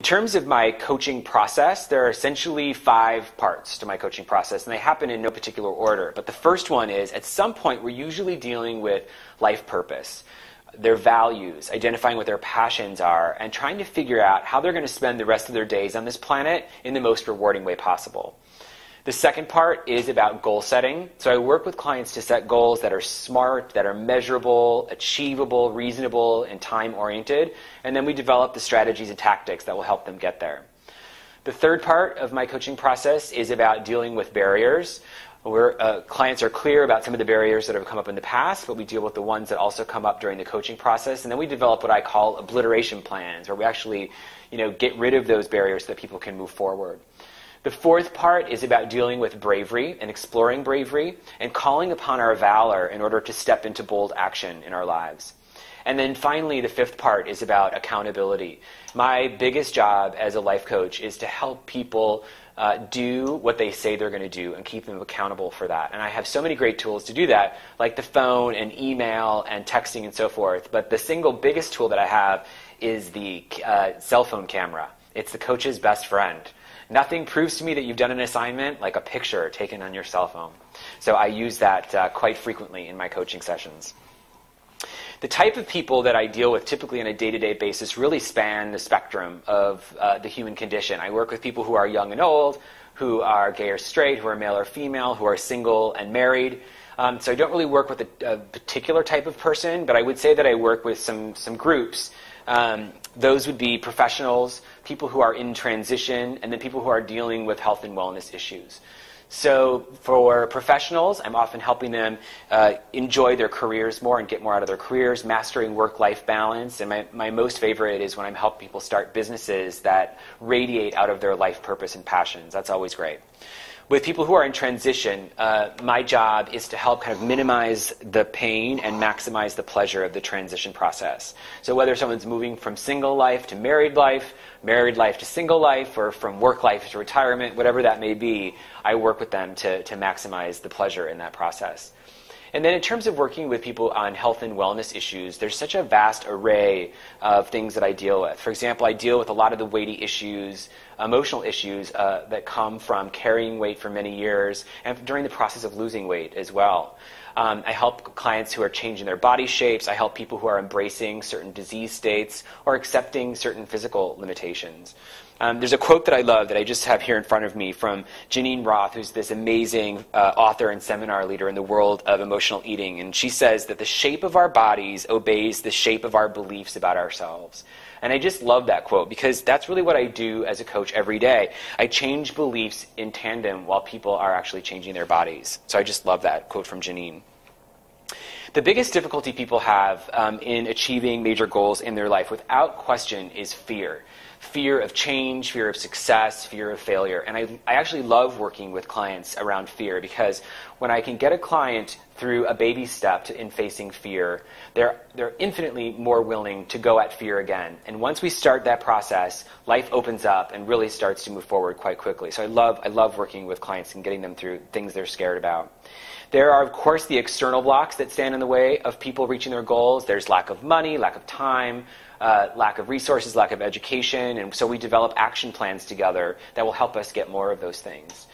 terms of my coaching process, there are essentially 5 parts to my coaching process, and they happen in no particular order. But the first one is, at some point, we're usually dealing with life purpose, their values, identifying what their passions are, and trying to figure out how they're going to spend the rest of their days on this planet in the most rewarding way possible. The second part is about goal setting. So I work with clients to set goals that are smart, that are measurable, achievable, reasonable, and time-oriented. And then we develop the strategies and tactics that will help them get there. The third part of my coaching process is about dealing with barriers. Where clients are clear about some of the barriers that have come up in the past, but we deal with the ones that also come up during the coaching process. And then we develop what I call obliteration plans, where we actually get rid of those barriers so that people can move forward. The fourth part is about dealing with bravery and exploring bravery and calling upon our valor in order to step into bold action in our lives. And then finally, the fifth part is about accountability. My biggest job as a life coach is to help people do what they say they're going to do and keep them accountable for that. And I have so many great tools to do that, like the phone and email and texting and so forth. But the single biggest tool that I have is the cell phone camera. It's the coach's best friend. Nothing proves to me that you've done an assignment like a picture taken on your cell phone. So I use that quite frequently in my coaching sessions. The type of people that I deal with typically on a day-to-day basis really span the spectrum of the human condition. I work with people who are young and old, who are gay or straight, who are male or female, who are single and married. So I don't really work with a particular type of person, but I would say that I work with some groups. Those would be professionals, people who are in transition, and then people who are dealing with health and wellness issues. So for professionals, I'm often helping them enjoy their careers more and get more out of their careers, mastering work-life balance. And my most favorite is when I'm helping people start businesses that radiate out of their life purpose and passions. That's always great. With people who are in transition, my job is to help kind of minimize the pain and maximize the pleasure of the transition process. So whether someone's moving from single life to married life to single life, or from work life to retirement, whatever that may be, I work with them to maximize the pleasure in that process. And then in terms of working with people on health and wellness issues, there's such a vast array of things that I deal with. For example, I deal with a lot of the weighty issues, emotional issues that come from carrying weight for many years and during the process of losing weight as well. I help clients who are changing their body shapes. I help people who are embracing certain disease states or accepting certain physical limitations. There's a quote that I love that I just have here in front of me from Janine Roth, who's this amazing author and seminar leader in the world of emotional eating. And she says that the shape of our bodies obeys the shape of our beliefs about ourselves. And I just love that quote because that's really what I do as a coach every day. I change beliefs in tandem while people are actually changing their bodies. So I just love that quote from Janine. The biggest difficulty people have in achieving major goals in their life, without question, is fear. Fear of change, fear of success, fear of failure. And I actually love working with clients around fear because when I can get a client through a baby step in facing fear, they're infinitely more willing to go at fear again. And once we start that process, life opens up and really starts to move forward quite quickly. So I love working with clients and getting them through things they're scared about. There are, of course, the external blocks that stand in the way of people reaching their goals. There's lack of money, lack of time, lack of resources, lack of education, and so we develop action plans together that will help us get more of those things.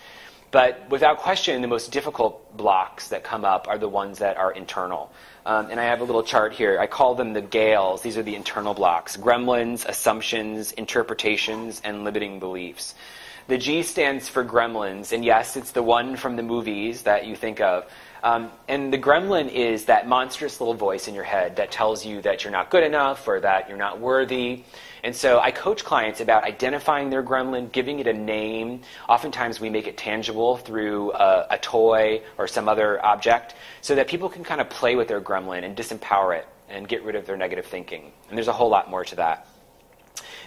But without question, the most difficult blocks that come up are the ones that are internal. And I have a little chart here. I call them the Gales. These are the internal blocks: gremlins, assumptions, interpretations, and limiting beliefs. The G stands for gremlins, and yes, it's the one from the movies that you think of. And the gremlin is that monstrous little voice in your head that tells you that you're not good enough or that you're not worthy. And so I coach clients about identifying their gremlin, giving it a name. Oftentimes we make it tangible through a toy or some other object so that people can kind of play with their gremlin and disempower it and get rid of their negative thinking. And there's a whole lot more to that.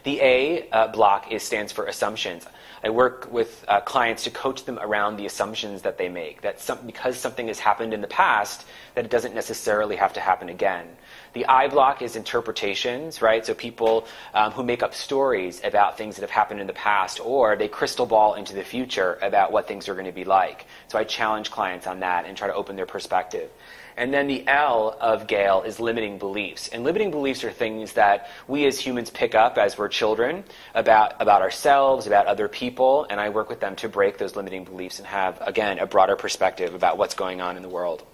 The A block stands for assumptions. I work with clients to coach them around the assumptions that they make, that because something has happened in the past, that it doesn't necessarily have to happen again. The I block is interpretations, right? So people who make up stories about things that have happened in the past, or they crystal ball into the future about what things are going to be like. So I challenge clients on that and try to open their perspective. And then the L of Gale is limiting beliefs. And limiting beliefs are things that we as humans pick up as we're children about ourselves, about other people, and I work with them to break those limiting beliefs and have, again, a broader perspective about what's going on in the world.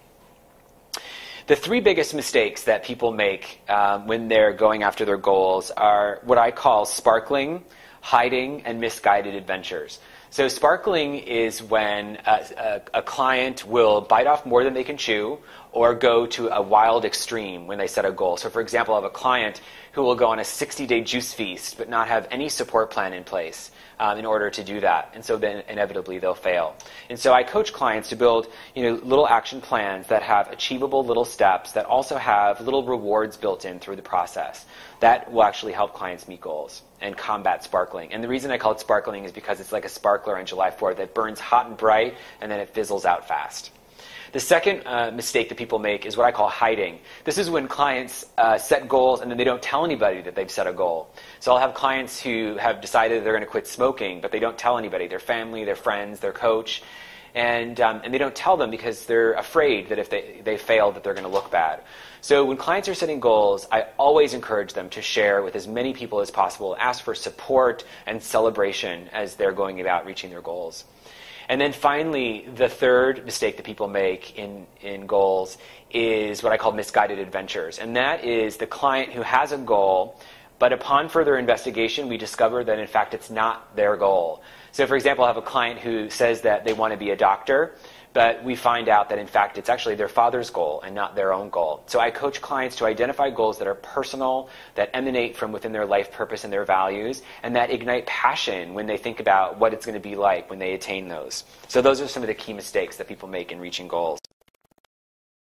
The three biggest mistakes that people make when they're going after their goals are what I call sparkling, hiding, and misguided adventures. So sparkling is when a client will bite off more than they can chew or go to a wild extreme when they set a goal. So for example, I have a client who will go on a 60-day juice feast but not have any support plan in place in order to do that. And so then inevitably they'll fail. And so I coach clients to build little action plans that have achievable little steps that also have little rewards built in through the process. That will actually help clients meet goals and combat sparkling. And the reason I call it sparkling is because it's like a sparkler on July 4th that burns hot and bright and then it fizzles out fast. The second mistake that people make is what I call hiding. This is when clients set goals and then they don't tell anybody that they've set a goal. So I'll have clients who have decided they're going to quit smoking, but they don't tell anybody, their family, their friends, their coach. And they don't tell them because they're afraid that if they fail that they're going to look bad. So when clients are setting goals, I always encourage them to share with as many people as possible, ask for support and celebration as they're going about reaching their goals. And then finally, the third mistake that people make in goals is what I call misguided adventures. And that is the client who has a goal, but upon further investigation, we discover that in fact it's not their goal. So for example, I have a client who says that they want to be a doctor, but we find out that in fact it's actually their father's goal and not their own goal. So I coach clients to identify goals that are personal, that emanate from within their life purpose and their values, and that ignite passion when they think about what it's going to be like when they attain those. So those are some of the key mistakes that people make in reaching goals.